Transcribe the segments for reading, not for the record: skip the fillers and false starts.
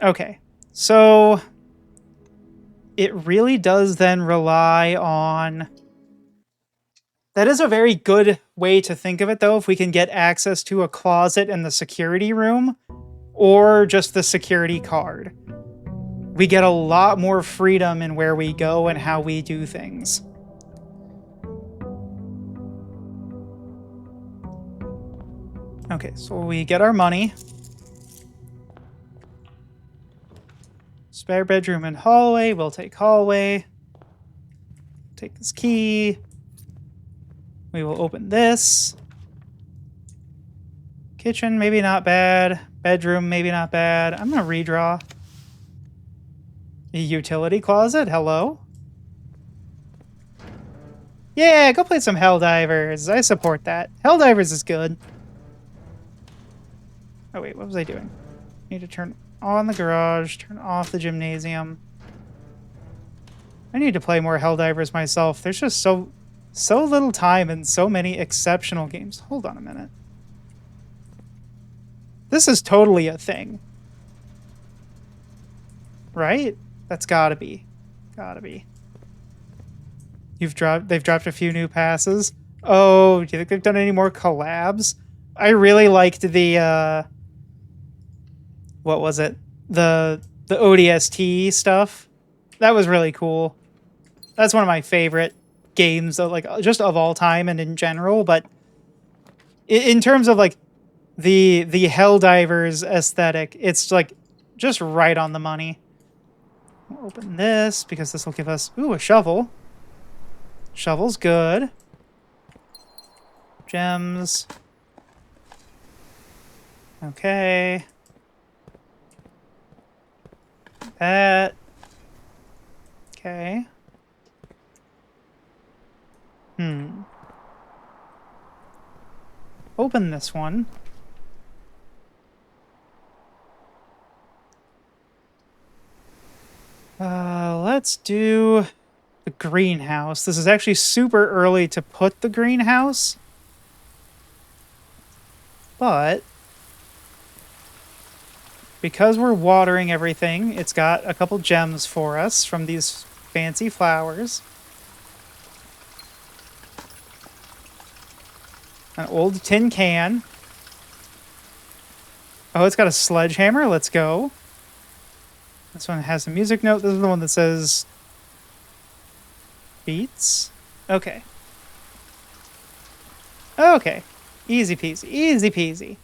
Okay, so it really does then rely on... That is a very good way to think of it, though, if we can get access to a closet in the security room or just the security card. We get a lot more freedom in where we go and how we do things. Okay, so we get our money. Spare bedroom and hallway. We'll take hallway. Take this key. We will open this. Kitchen, maybe not bad. Bedroom, maybe not bad. I'm going to redraw. A utility closet, hello? Yeah, go play some Helldivers. I support that. Helldivers is good. Oh wait, what was I doing? Need to turn on the garage, turn off the gymnasium. I need to play more Helldivers myself. There's just so little time and so many exceptional games. Hold on a minute. This is totally a thing. Right? That's gotta be. Gotta be. They've dropped a few new passes. Oh, do you think they've done any more collabs? I really liked the what was it? The ODST stuff. That was really cool. That's one of my favorite games, like just of all time and in general. But in terms of like the Helldivers aesthetic, it's like just right on the money. We'll open this because this will give us a shovel. Shovel's good. Gems. Okay. That. Okay. Open this one. Let's do the greenhouse. This is actually super early to put the greenhouse, but because we're watering everything, it's got a couple gems for us from these fancy flowers. An old tin can. Oh, it's got a sledgehammer. Let's go. This one has a music note. This is the one that says beats. Okay. Okay. Easy peasy. Easy peasy.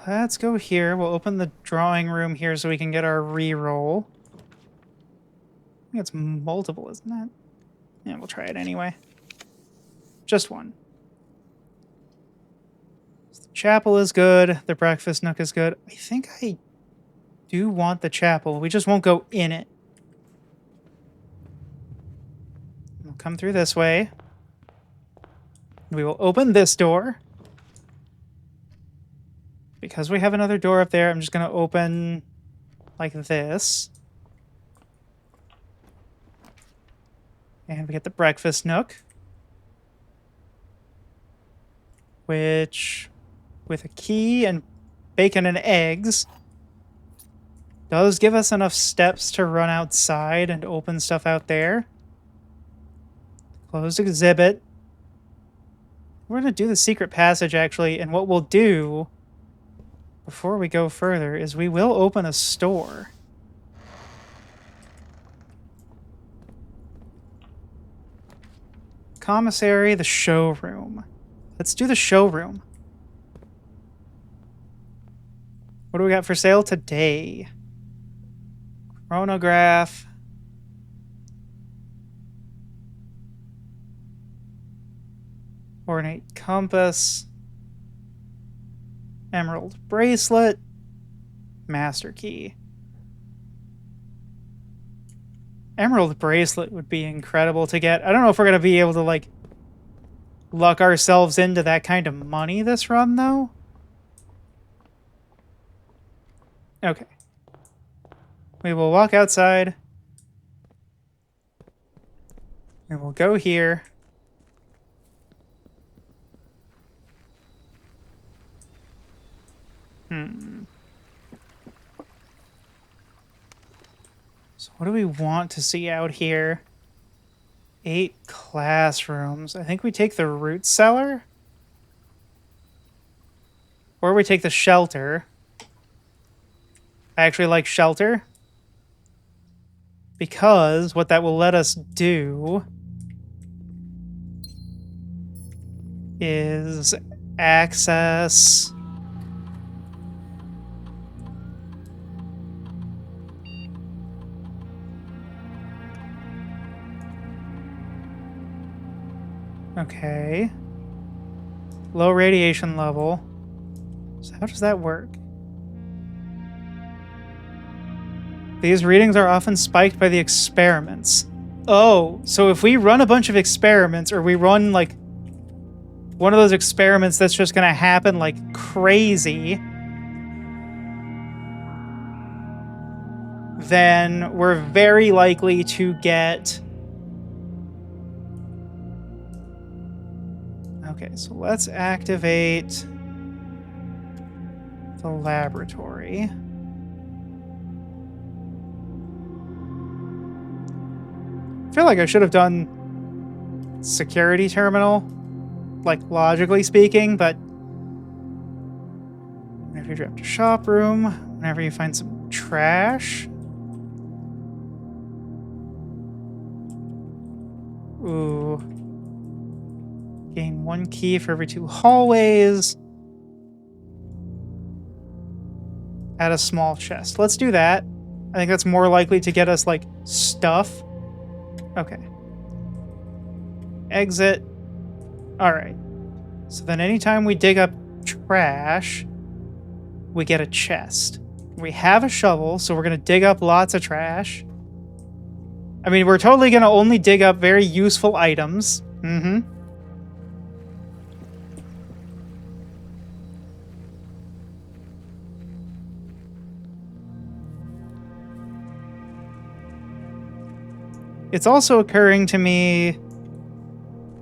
Let's go here. We'll open the drawing room here so we can get our reroll. I think it's multiple, isn't it? Yeah, we'll try it anyway. Just one. The chapel is good. The breakfast nook is good. I think I do want the chapel. We just won't go in it. We'll come through this way. We will open this door. Because we have another door up there, I'm just going to open like this. And we get the breakfast nook. Which, with a key and bacon and eggs, does give us enough steps to run outside and open stuff out there. Closed exhibit. We're going to do the secret passage, actually, and what we'll do before we go further is we will open a store. Commissary, the showroom. Let's do the showroom. What do we got for sale today? Chronograph. Ornate compass. Emerald bracelet. Master key. Emerald bracelet would be incredible to get. I don't know if we're going to be able to, like, luck ourselves into that kind of money this run, though. Okay. We will walk outside. And we'll go here. So what do we want to see out here? 8 classrooms. I think we take the root cellar. Or we take the shelter. I actually like shelter. Because what that will let us do is access okay. Low radiation level. So how does that work? These readings are often spiked by the experiments. Oh, so if we run a bunch of experiments, or we run, like, one of those experiments that's just gonna happen like crazy, then we're very likely to get... Okay, so let's activate the laboratory. I feel like I should have done security terminal, like logically speaking, but whenever you drop to shop room, whenever you find some trash. Ooh. Gain 1 key for every 2 hallways. Add a small chest. Let's do that. I think that's more likely to get us, like, stuff. Okay. Exit. Alright. So then anytime we dig up trash, we get a chest. We have a shovel, so we're going to dig up lots of trash. I mean, we're totally going to only dig up very useful items. Mm-hmm. It's also occurring to me,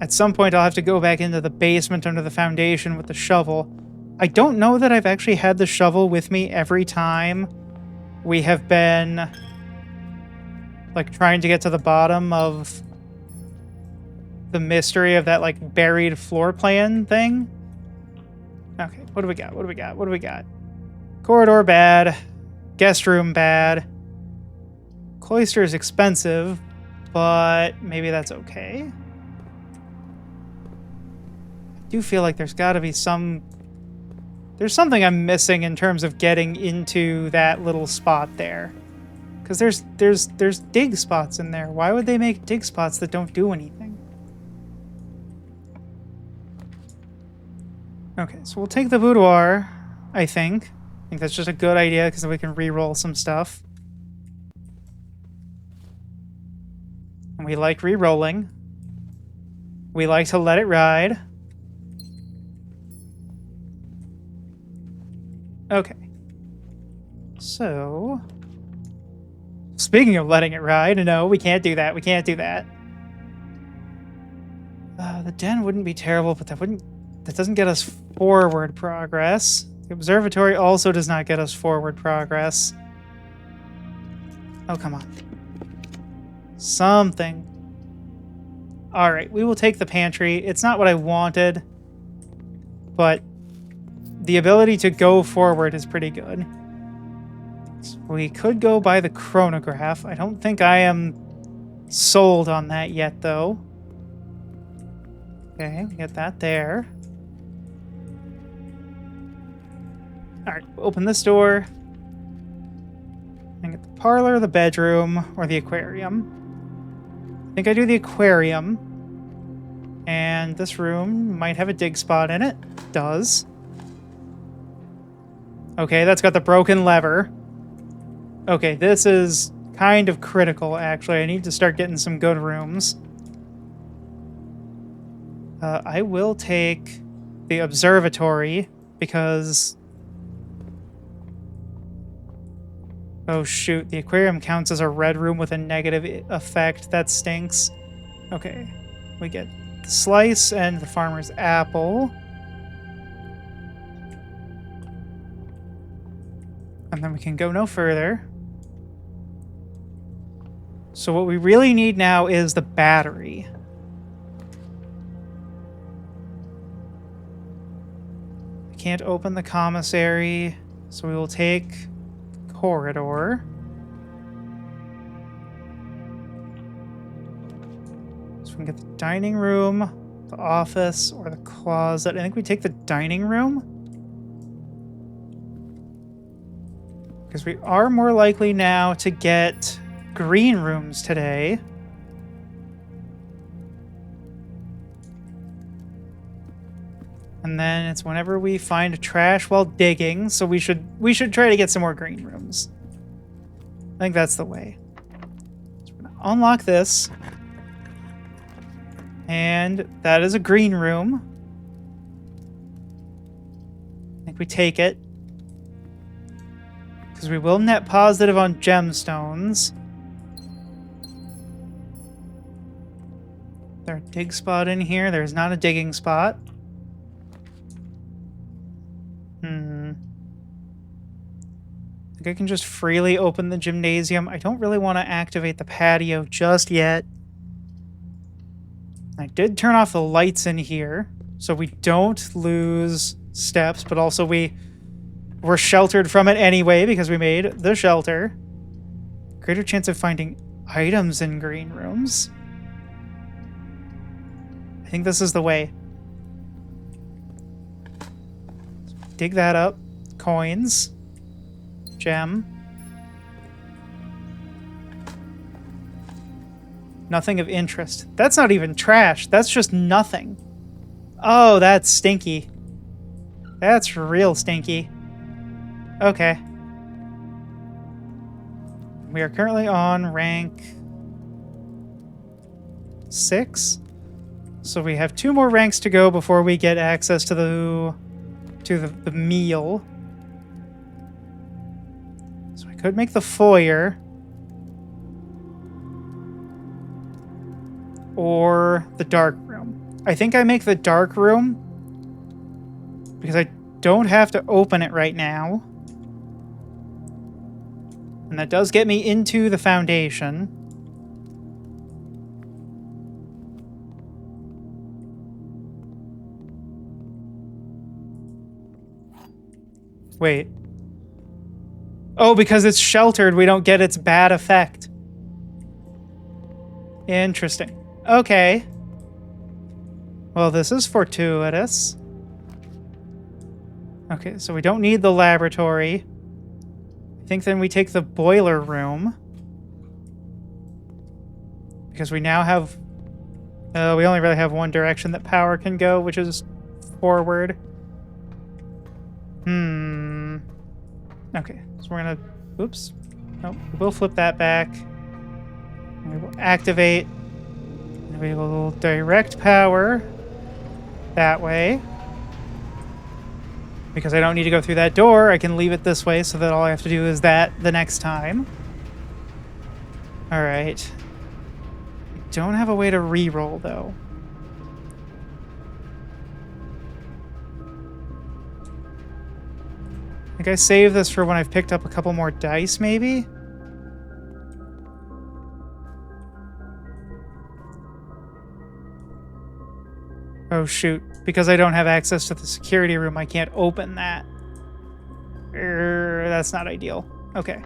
at some point I'll have to go back into the basement under the foundation with the shovel. I don't know that I've actually had the shovel with me every time we have been, like, trying to get to the bottom of the mystery of that, like, buried floor plan thing. Okay, what do we got? What do we got? What do we got? Corridor bad. Guest room bad. Cloister is expensive, but maybe that's okay. I do feel like there's got to be some... There's something I'm missing in terms of getting into that little spot there. Because there's dig spots in there. Why would they make dig spots that don't do anything? Okay, so we'll take the boudoir, I think. I think that's just a good idea because then we can re-roll some stuff. And we like re-rolling. We like to let it ride. Okay. So... Speaking of letting it ride, no, we can't do that. We can't do that. The den wouldn't be terrible, but that doesn't get us forward progress. The observatory also does not get us forward progress. Oh, come on. Something. Alright, we will take the pantry. It's not what I wanted, but the ability to go forward is pretty good. So we could go by the chronograph. I don't think I am sold on that yet, though. Okay, we get that there. Alright, open this door. And get the parlor, the bedroom, or the aquarium. I think I do the aquarium. And this room might have a dig spot in it. It does. Okay, that's got the broken lever. Okay, this is kind of critical, actually. I need to start getting some good rooms. I will take the observatory, because... Oh shoot, the aquarium counts as a red room with a negative effect. That stinks. Okay, we get the slice and the farmer's apple. And then we can go no further. So what we really need now is the battery. I can't open the commissary, so we will take the corridor. So we can get the dining room, the office, or the closet. I think we take the dining room. Because we are more likely now to get green rooms today. And then it's whenever we find trash while digging, so we should try to get some more green rooms. I think that's the way. So we're gonna unlock this. And that is a green room. I think we take it. Because we will net positive on gemstones. There's a dig spot in here. There's not a digging spot. I think I can just freely open the gymnasium. I don't really want to activate the patio just yet. I did turn off the lights in here, so we don't lose steps, but also we're sheltered from it anyway because we made the shelter. Greater chance of finding items in green rooms. I think this is the way. So dig that up. Coins. Gem. Nothing of interest. That's not even trash. That's just nothing. Oh, that's stinky. That's real stinky. Okay. We are currently on rank 6. So we have 2 more ranks to go before we get access to the meal. So I could make the foyer. Or the dark room. I think I make the dark room because I don't have to open it right now. And that does get me into the foundation. Wait. Oh, because it's sheltered, we don't get its bad effect. Interesting. Okay. Well, this is fortuitous. Okay, so we don't need the laboratory. I think then we take the boiler room. Because we now have... we only really have one direction that power can go, which is forward. Okay, so we're gonna... Oops. Nope, we'll flip that back. We will activate. And we will direct power that way. Because I don't need to go through that door, I can leave it this way so that all I have to do is that the next time. Alright. I don't have a way to re-roll, though. I think I save this for when I've picked up a couple more dice, maybe? Oh, shoot. Because I don't have access to the security room, I can't open that. That's not ideal. Okay.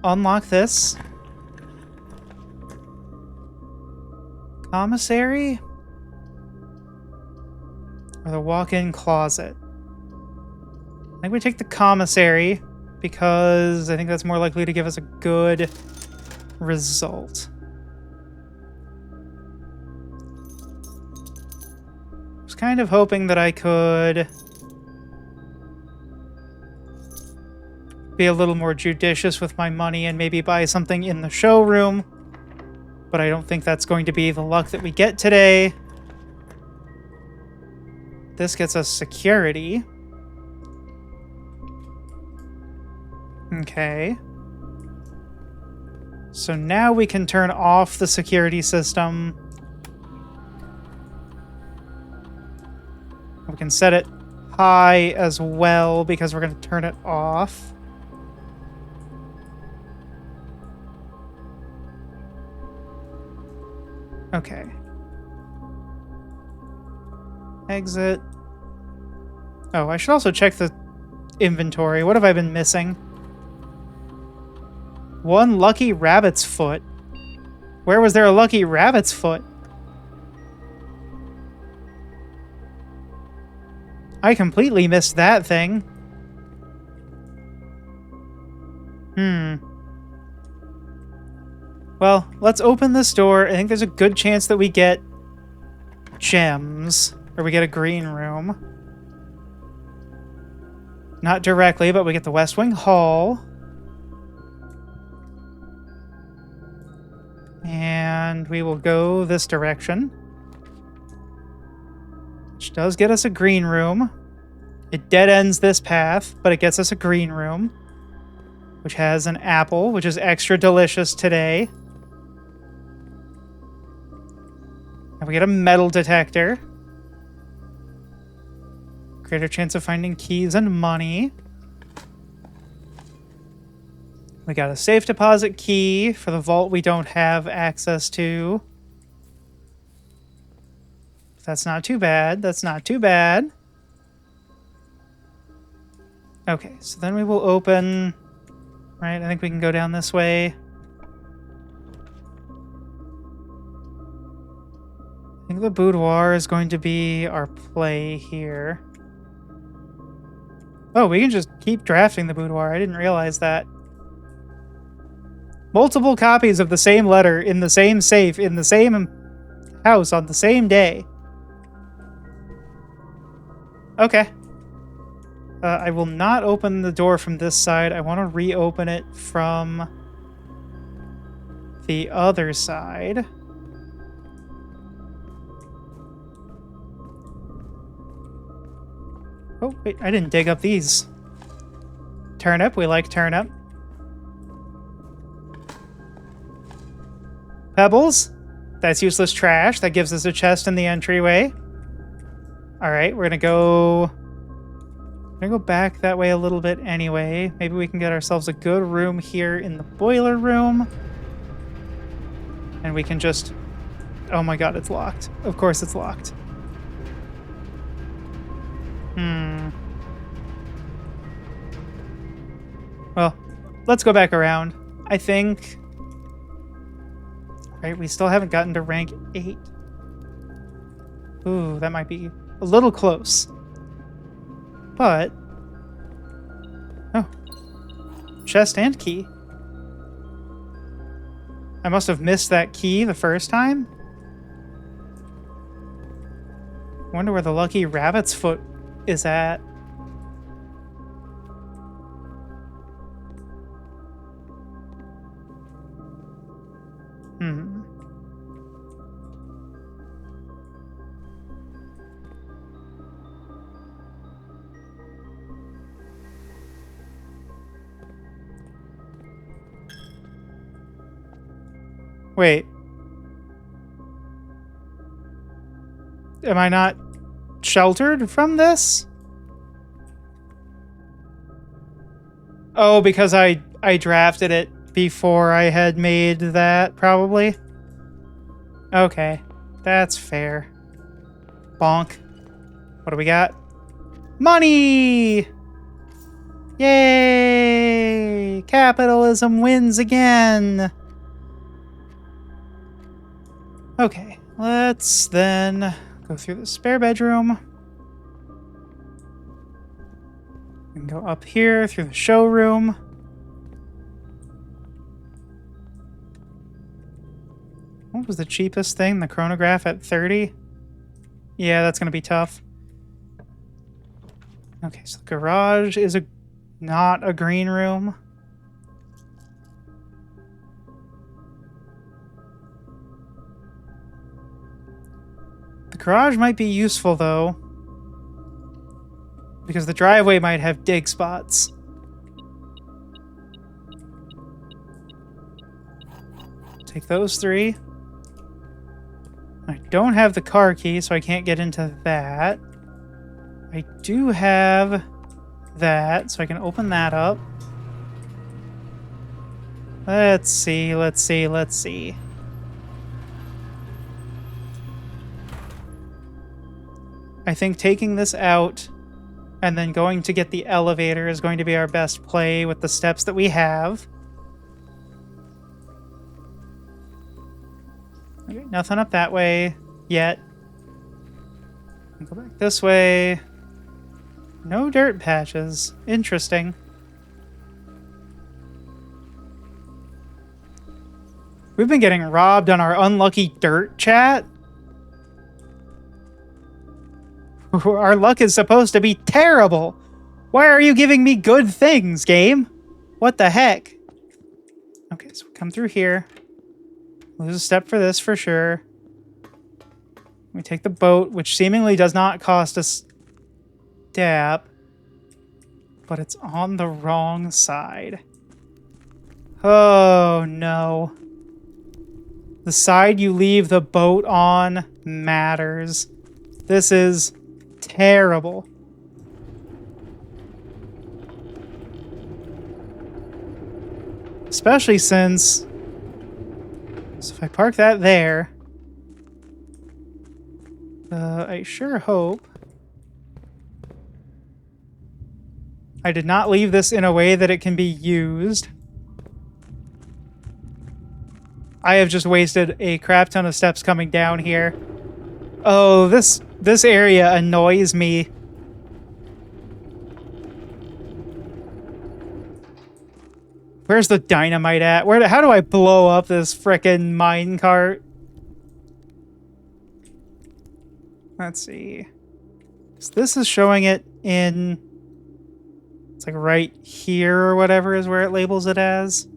Unlock this. Commissary? Or the walk-in closet? I think we take the commissary, because I think that's more likely to give us a good result. Kind of hoping that I could be a little more judicious with my money and maybe buy something in the showroom, but I don't think that's going to be the luck that we get today. This gets us security. Okay. So now we can turn off the security system. We can set it high as well because we're going to turn it off. Okay. Exit. Oh, I should also check the inventory. What have I been missing? One lucky rabbit's foot. Where was there a lucky rabbit's foot? I completely missed that thing. Well, let's open this door. I think there's a good chance that we get gems. Or we get a green room. Not directly, but we get the West Wing Hall. And we will go this direction. Which does get us a green room. It dead ends this path, but it gets us a green room. Which has an apple, which is extra delicious today. And we get a metal detector. Greater chance of finding keys and money. We got a safe deposit key for the vault we don't have access to. That's not too bad. That's not too bad. Okay, so then we will open... Right, I think we can go down this way. I think the boudoir is going to be our play here. Oh, we can just keep drafting the boudoir. I didn't realize that. Multiple copies of the same letter in the same safe in the same house on the same day. Okay. I will not open the door from this side. I want to reopen it from the other side. Oh, wait, I didn't dig up these. Turnip, we like turnip. Pebbles, that's useless trash. That gives us a chest in the entryway. Alright, we're gonna go back that way a little bit anyway. Maybe we can get ourselves a good room here in the boiler room. And we can just... Oh my god, it's locked. Of course it's locked. Well, let's go back around. I think... Right, we still haven't gotten to rank 8. Ooh, that might be a little close. But... Oh. Chest and key. I must have missed that key the first time. Wonder where the lucky rabbit's foot is at. Wait. Am I not sheltered from this? Oh, because I drafted it before I had made that, probably. Okay, that's fair. Bonk. What do we got? Money! Yay! Capitalism wins again! Okay, let's then go through the spare bedroom. We can go up here through the showroom. What was the cheapest thing? The chronograph at 30? Yeah, that's going to be tough. Okay, so the garage is not a green room. The garage might be useful, though, because the driveway might have dig spots. Take those 3. I don't have the car key, so I can't get into that. I do have that, so I can open that up. Let's see. I think taking this out and then going to get the elevator is going to be our best play with the steps that we have. Okay, nothing up that way yet. Go back this way. No dirt patches. Interesting. We've been getting robbed on our unlucky dirt chat. Our luck is supposed to be terrible. Why are you giving me good things, game? What the heck? Okay, so we come through here. Lose a step for this for sure. We take the boat, which seemingly does not cost us step, but it's on the wrong side. Oh no. The side you leave the boat on matters. This is terrible. Especially since... So if I park that there... I sure hope... I did not leave this in a way that it can be used. I have just wasted a crap ton of steps coming down here. Oh, this area annoys me. Where's the dynamite at? How do I blow up this frickin' minecart? Let's see. So this is showing it in... It's like right here or whatever is where it labels it as.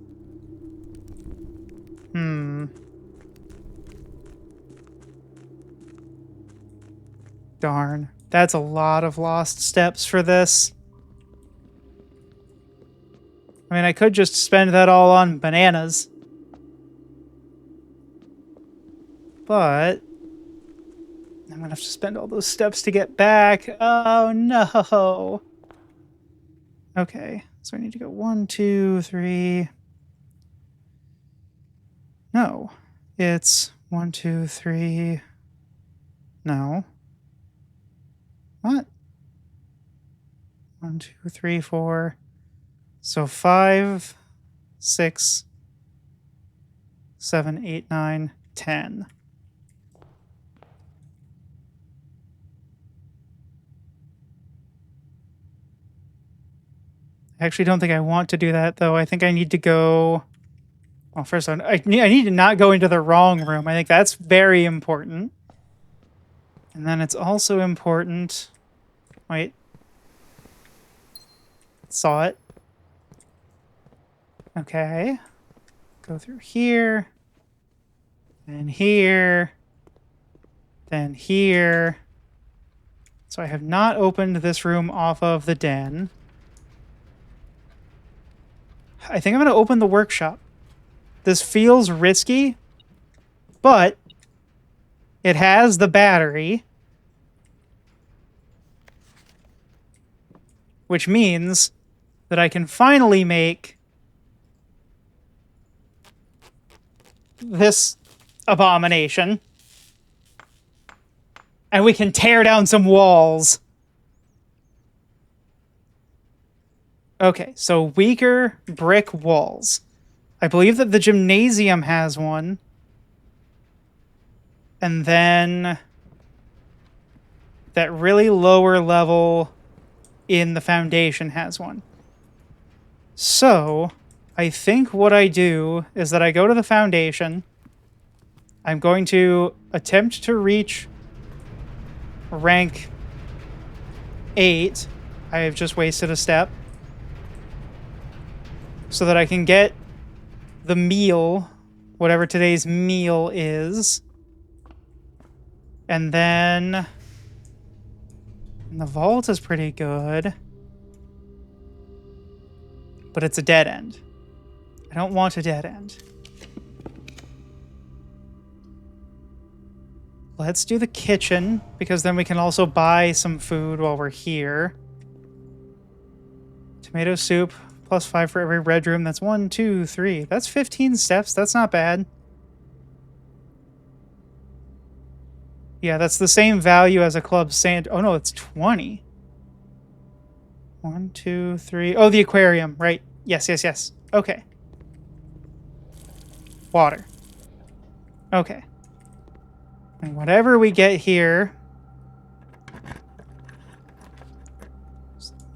Darn. That's a lot of lost steps for this. I mean, I could just spend that all on bananas. But... I'm gonna have to spend all those steps to get back. Oh, no. Okay, so I need to go 1, 2, 3... No. It's 1, 2, 3... No. What? 1, 2, 3, 4... So 5, 6, 7, 8, 9, 10. I actually don't think I want to do that, though. I think I need to go... Well, first, I need to not go into the wrong room. I think that's very important. And then it's also important... Wait. Saw it. Okay. Go through here. Then here. Then here. So I have not opened this room off of the den. I think I'm going to open the workshop. This feels risky, but it has the battery, which means that I can finally make this abomination, and we can tear down some walls. Okay, so weaker brick walls. I believe that the gymnasium has one. And then that really lower level in the foundation has one. So, I think what I do is that I go to the foundation. I'm going to attempt to reach rank 8. I have just wasted a step. So that I can get the meal, whatever today's meal is. And then... the vault is pretty good. But it's a dead end. I don't want a dead end. Let's do the kitchen, because then we can also buy some food while we're here. Tomato soup. +5 for every red room. That's 1, 2, 3. That's 15 steps. That's not bad. Yeah, that's the same value as a club sand. Oh no, it's 20. 1, 2, 3. Oh, the aquarium, right. Yes, yes, yes. Okay. Water. Okay. And whatever we get here...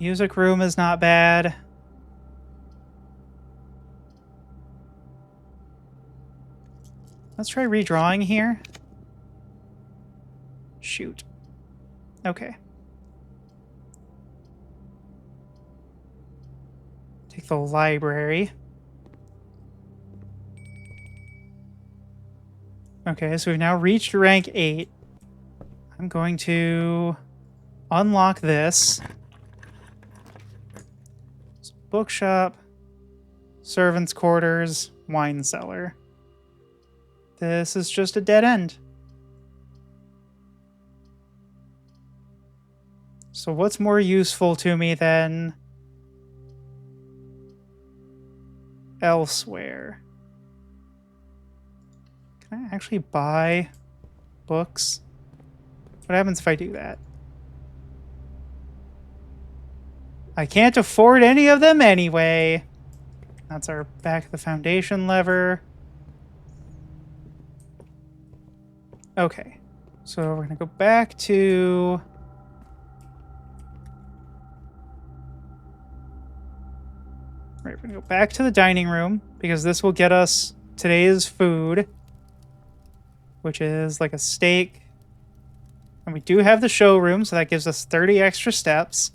Music room is not bad. Let's try redrawing here. Shoot. Okay. Take the library. Okay, so we've now reached rank 8. I'm going to unlock this. Bookshop, servants' quarters, wine cellar. This is just a dead end. So what's more useful to me than elsewhere? Can I actually buy books? What happens if I do that? I can't afford any of them anyway. That's our back of the foundation lever. Okay. So we're going to go back to... Right, we're going to go back to the dining room because this will get us today's food, which is like a steak. And we do have the showroom, so that gives us 30 extra steps.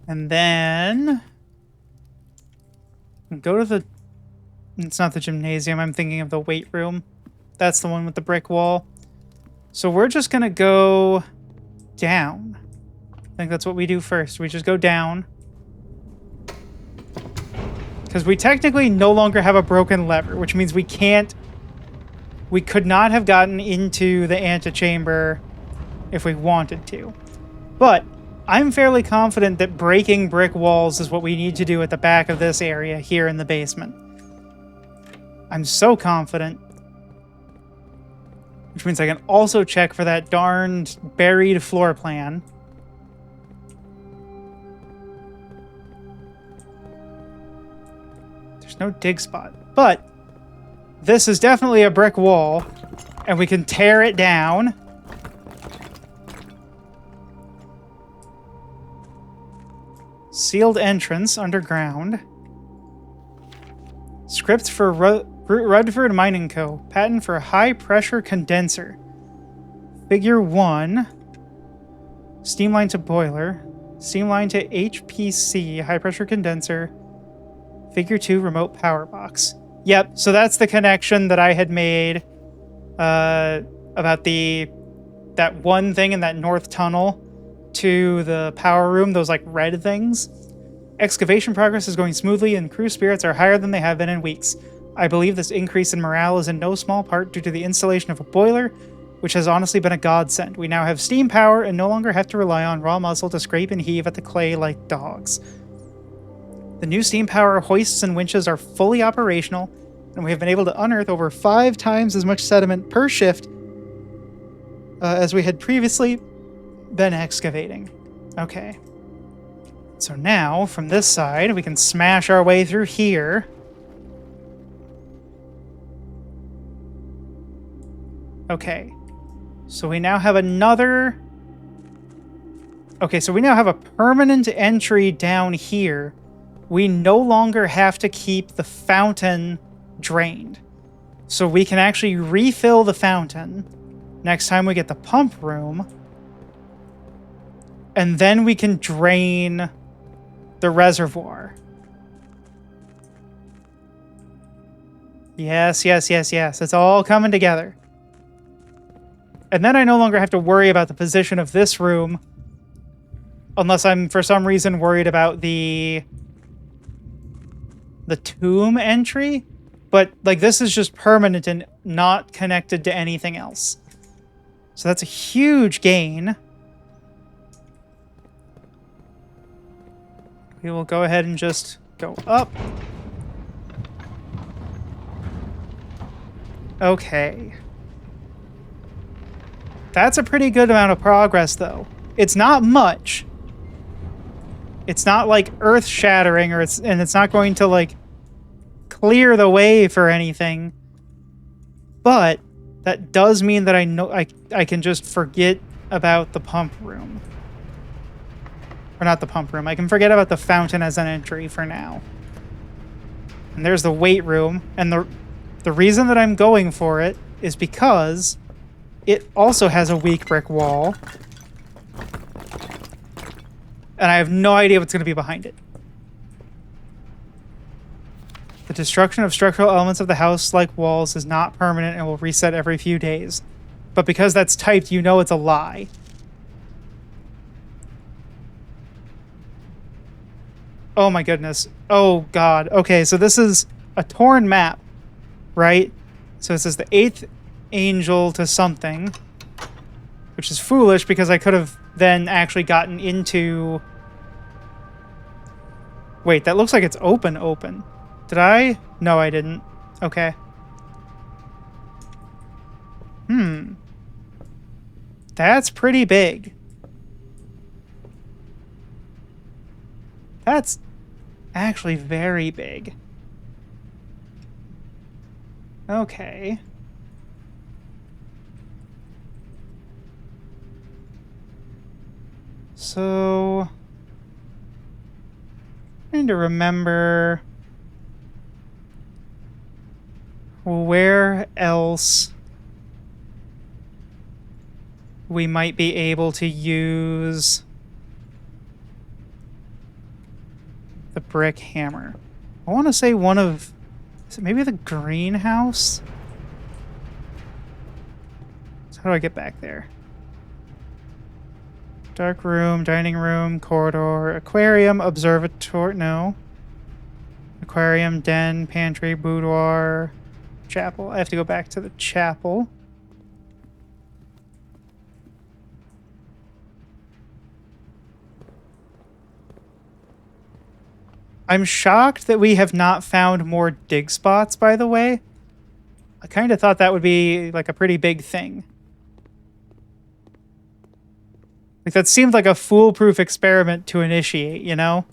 And then go to the... It's not the gymnasium. I'm thinking of the weight room. That's the one with the brick wall. So we're just going to go down. I think that's what we do first. We just go down. Because we technically no longer have a broken lever, which means we can't... We could not have gotten into the antechamber if we wanted to. But I'm fairly confident that breaking brick walls is what we need to do at the back of this area here in the basement. I'm so confident. Which means I can also check for that darned buried floor plan. There's no dig spot. But this is definitely a brick wall, and we can tear it down. Sealed entrance underground. Script for Rudford Mining Co. Patent for high pressure condenser. Figure 1. Steam line to boiler. Steam line to HPC. High pressure condenser. Figure 2. Remote power box. Yep, so that's the connection that I had made about that one thing in that north tunnel to the power room, those like red things. Excavation progress is going smoothly and crew spirits are higher than they have been in weeks. I believe this increase in morale is in no small part due to the installation of a boiler, which has honestly been a godsend. We now have steam power and no longer have to rely on raw muscle to scrape and heave at the clay like dogs. The new steam power hoists and winches are fully operational, and we have been able to unearth over 5 times as much sediment per shift as we had previously been excavating. Okay. So now, from this side, we can smash our way through here. Okay. So we now have another... Okay, so we now have a permanent entry down here. We no longer have to keep the fountain drained. So we can actually refill the fountain next time we get the pump room. And then we can drain the reservoir. Yes, yes, yes, yes. It's all coming together. And then I no longer have to worry about the position of this room. Unless I'm, for some reason, worried about the tomb entry. But, like, this is just permanent and not connected to anything else. So that's a huge gain. We will go ahead and just go up. Okay. That's a pretty good amount of progress, though. It's not much. It's not like earth-shattering, and it's not going to like clear the way for anything. But that does mean that I know I can just forget about the pump room. Or not the pump room. I can forget about the fountain as an entry for now. And there's the weight room, and the reason that I'm going for it is because it also has a weak brick wall. And I have no idea what's going to be behind it. The destruction of structural elements of the house, like walls, is not permanent and will reset every few days. But because that's typed, you know it's a lie. Oh my goodness. Oh god. Okay, so this is a torn map, right? So it says the 8th angel to something, which is foolish because I could have then actually gotten into... Wait, that looks like it's open. Did I? No, I didn't. Okay. That's pretty big. That's actually very big. Okay. So... trying to remember where else we might be able to use the brick hammer. I want to say one of... is it maybe the greenhouse? So how do I get back there? Dark room, dining room, corridor, aquarium, observatory... no. Aquarium, den, pantry, boudoir, chapel. I have to go back to the chapel. I'm shocked that we have not found more dig spots, by the way. I kind of thought that would be like a pretty big thing. Like that seemed like a foolproof experiment to initiate, you know?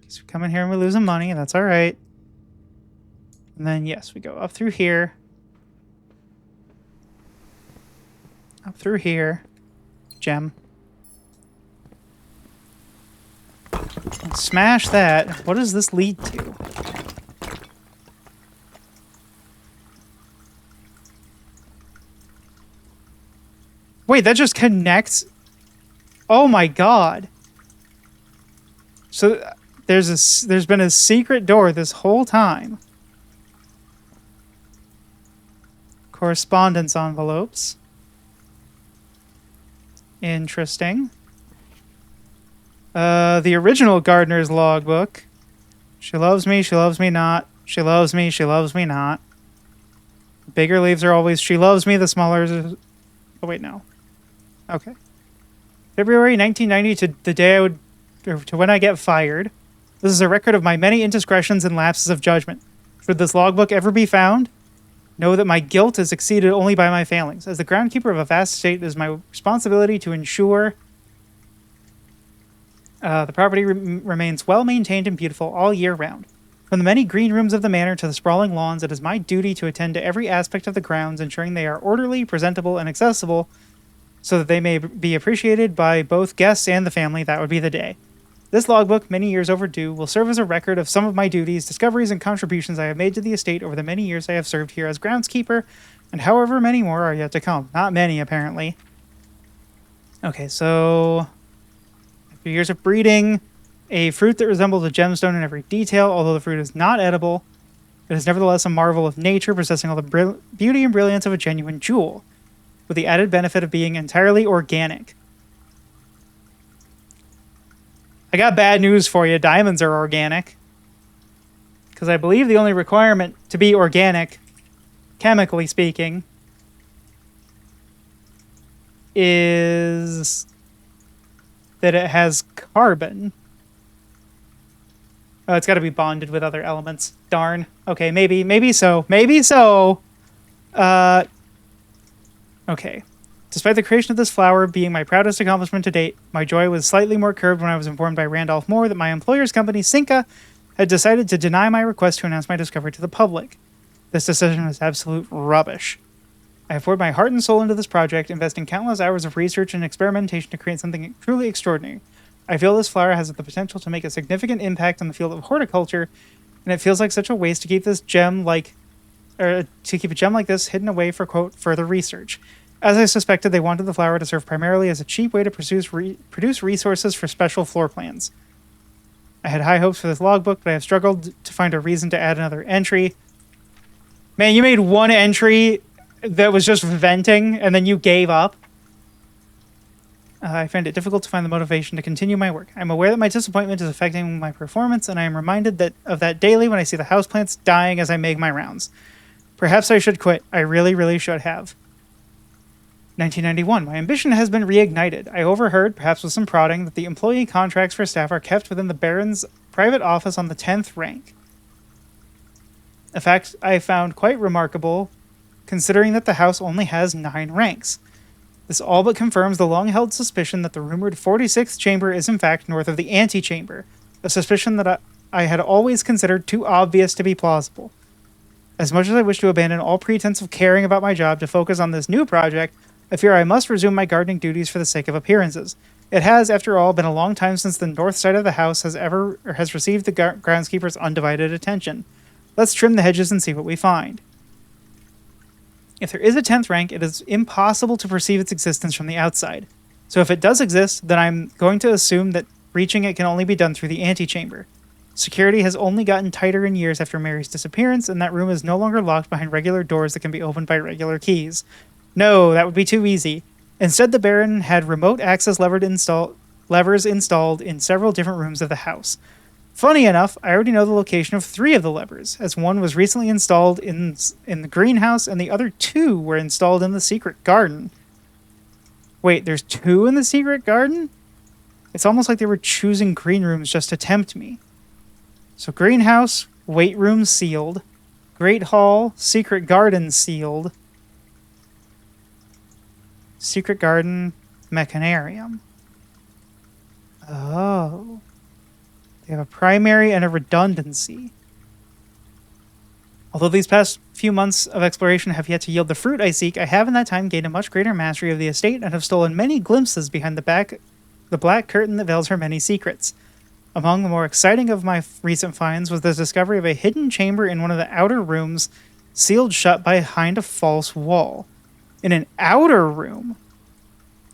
So we come in here and we're losing money, and that's all right. And then, yes, we go up through here. Up through here. Gem. And smash that. What does this lead to? Wait, that just connects? Oh my god. So there's been a secret door this whole time. Correspondence envelopes. Interesting. The original gardener's logbook. She loves me not. She loves me not. The bigger leaves are always she loves me, the smaller is... oh wait, no. Okay. February 1990 to the day I would... to when I get fired. This is a record of my many indiscretions and lapses of judgment. Should this logbook ever be found, know that my guilt is exceeded only by my failings. As the groundkeeper of a vast estate, it is my responsibility to ensure the property remains well-maintained and beautiful all year round. From the many green rooms of the manor to the sprawling lawns, it is my duty to attend to every aspect of the grounds, ensuring they are orderly, presentable, and accessible so that they may be appreciated by both guests and the family. That would be the day. This logbook, many years overdue, will serve as a record of some of my duties, discoveries, and contributions I have made to the estate over the many years I have served here as groundskeeper, and however many more are yet to come. Not many, apparently. Okay, so... after years of breeding, a fruit that resembles a gemstone in every detail, although the fruit is not edible, it is nevertheless a marvel of nature, possessing all the beauty and brilliance of a genuine jewel, with the added benefit of being entirely organic. I got bad news for you. Diamonds are organic. Because I believe the only requirement to be organic, chemically speaking, is that it has carbon. Oh, it's got to be bonded with other elements. Darn. Okay, maybe so. Maybe so. Uh, okay. Despite the creation of this flower being my proudest accomplishment to date, my joy was slightly more curbed when I was informed by Randolph Moore that my employer's company, Cinca, had decided to deny my request to announce my discovery to the public. This decision was absolute rubbish. I have poured my heart and soul into this project, investing countless hours of research and experimentation to create something truly extraordinary. I feel this flower has the potential to make a significant impact on the field of horticulture, and it feels like such a waste to keep this gem like, or to keep a gem like this hidden away for quote further research. As I suspected, they wanted the flower to serve primarily as a cheap way to produce resources for special floor plans. I had high hopes for this logbook, but I have struggled to find a reason to add another entry. Man, you made one entry that was just venting, and then you gave up. I find it difficult to find the motivation to continue my work. I'm aware that my disappointment is affecting my performance, and I am reminded of that daily when I see the houseplants dying as I make my rounds. Perhaps I should quit. I really, really should have. 1991. My ambition has been reignited. I overheard, perhaps with some prodding, that the employee contracts for staff are kept within the Baron's private office on the 10th rank. A fact I found quite remarkable, considering that the house only has 9 ranks. This all but confirms the long-held suspicion that the rumored 46th chamber is in fact north of the antechamber, a suspicion that I had always considered too obvious to be plausible. As much as I wish to abandon all pretense of caring about my job to focus on this new project, I fear I must resume my gardening duties for the sake of appearances. It has, after all, been a long time since the north side of the house has received the groundskeeper's undivided attention. Let's trim the hedges and see what we find. If there is a 10th rank, it is impossible to perceive its existence from the outside. So if it does exist, then I'm going to assume that reaching it can only be done through the antechamber. Security has only gotten tighter in years after Mary's disappearance, and that room is no longer locked behind regular doors that can be opened by regular keys. No, that would be too easy. Instead, the Baron had remote access levers installed in several different rooms of the house. Funny enough, I already know the location of 3 of the levers, as one was recently installed in the greenhouse and the other 2 were installed in the secret garden. Wait, there's 2 in the secret garden? It's almost like they were choosing green rooms just to tempt me. So greenhouse, weight room sealed, great hall, secret garden sealed, secret garden, mechanarium. Oh. They have a primary and a redundancy. Although these past few months of exploration have yet to yield the fruit I seek, I have in that time gained a much greater mastery of the estate and have stolen many glimpses behind the black curtain that veils her many secrets. Among the more exciting of my recent finds was the discovery of a hidden chamber in one of the outer rooms, sealed shut behind a false wall. In an outer room!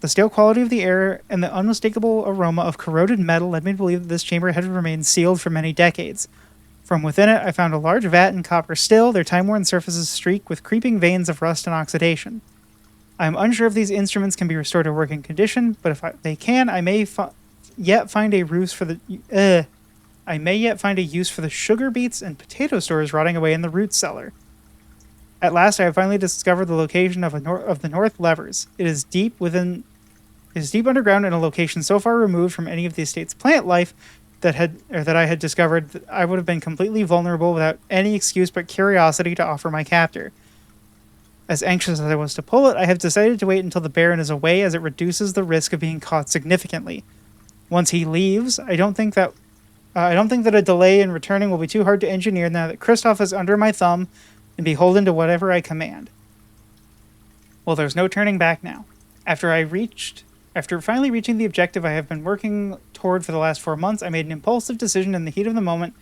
The stale quality of the air and the unmistakable aroma of corroded metal led me to believe that this chamber had remained sealed for many decades. From within it, I found a large vat in copper still, their time-worn surfaces streaked with creeping veins of rust and oxidation. I am unsure if these instruments can be restored to working condition, but if they can, I may yet find a use for the sugar beets and potato stores rotting away in the root cellar. At last, I have finally discovered the location of the north levers. It is deep underground in a location so far removed from any of the estate's plant life that I had discovered that I would have been completely vulnerable without any excuse but curiosity to offer my captor. As anxious as I was to pull it, I have decided to wait until the Baron is away, as it reduces the risk of being caught significantly. Once he leaves, I don't think that a delay in returning will be too hard to engineer now that Kristoff is under my thumb and beholden to whatever I command. Well, there's no turning back now. After finally reaching the objective I have been working toward for the last 4 months, I made an impulsive decision in the heat of the moment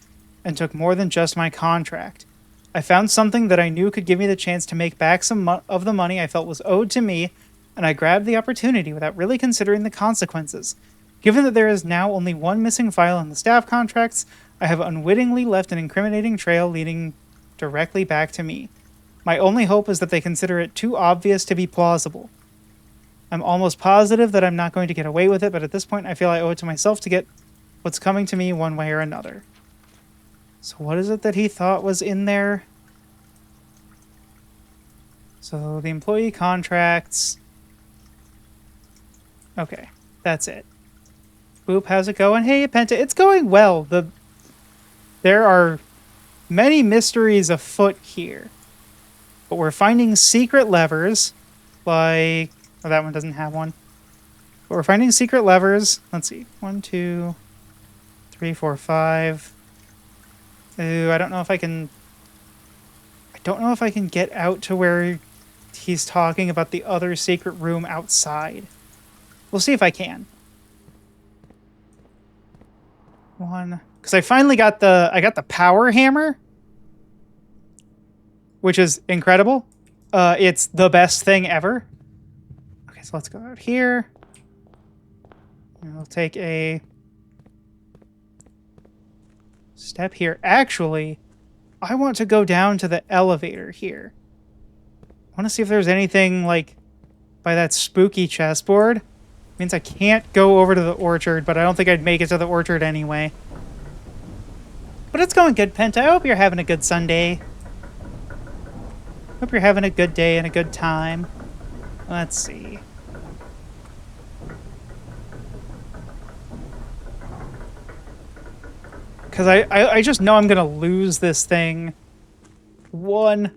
and took more than just my contract. I found something that I knew could give me the chance to make back some of the money I felt was owed to me, and I grabbed the opportunity without really considering the consequences. Given that there is now only one missing file in the staff contracts, I have unwittingly left an incriminating trail leading directly back to me. My only hope is that they consider it too obvious to be plausible. I'm almost positive that I'm not going to get away with it, but at this point I feel I owe it to myself to get what's coming to me one way or another. So what is it that he thought was in there? So the employee contracts. Okay, that's it. Boop, how's it going? Hey, Penta, it's going well. There are many mysteries afoot here. But we're finding secret levers, like... Oh, that one doesn't have one. But we're finding secret levers. Let's see. 1, 2, 3, 4, 5. Ooh, I don't know if I can... I don't know if I can get out to where he's talking about the other secret room outside. We'll see if I can. 1... Because I finally got the power hammer, which is incredible. It's the best thing ever. Okay, so let's go out here. And we'll take a step here. Actually, I want to go down to the elevator here. I want to see if there's anything, like, by that spooky chessboard. Means I can't go over to the orchard, but I don't think I'd make it to the orchard anyway. But it's going good, Penta. I hope you're having a good Sunday. Hope you're having a good day and a good time. Let's see. Because I just know I'm going to lose this thing. One.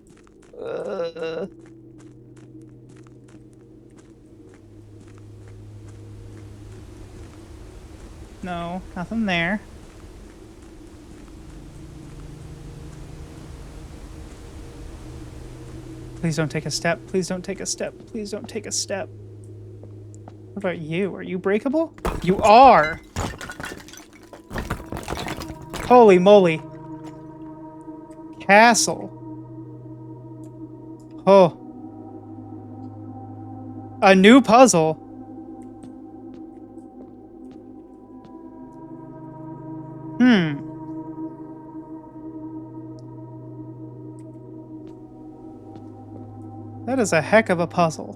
No, nothing there. Please don't take a step. Please don't take a step. Please don't take a step. What about you? Are you breakable? You are! Holy moly. Castle. Oh. A new puzzle. That is a heck of a puzzle.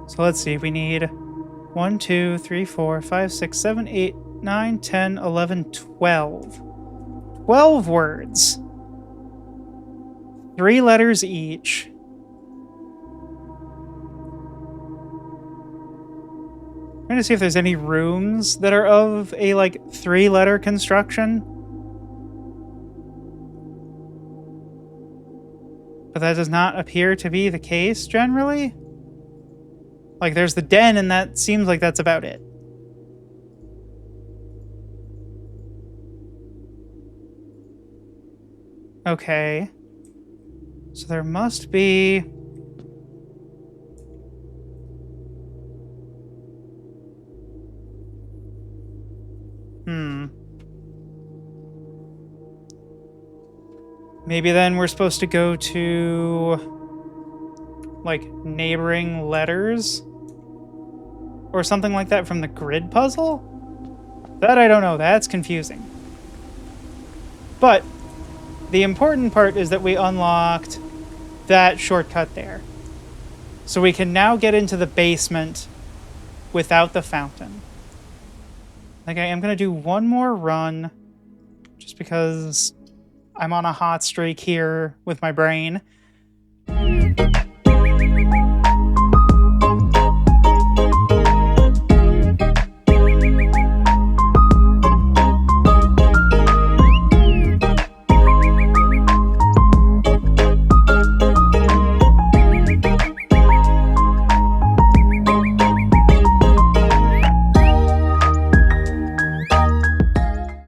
So let's see, we need 1, 2, 3, 4, 5, 6, 7, 8, 9, 10, 11, 12. 12 words. 3 letters each. I'm trying to see if there's any rooms that are of a, like, 3-letter construction. But that does not appear to be the case, generally. Like, there's the den, and that seems like that's about it. Okay. So there must be... Maybe then we're supposed to go to, like, neighboring letters? Or something like that from the grid puzzle? That I don't know. That's confusing. But the important part is that we unlocked that shortcut there. So we can now get into the basement without the fountain. Okay, I'm going to do one more run just because I'm on a hot streak here with my brain.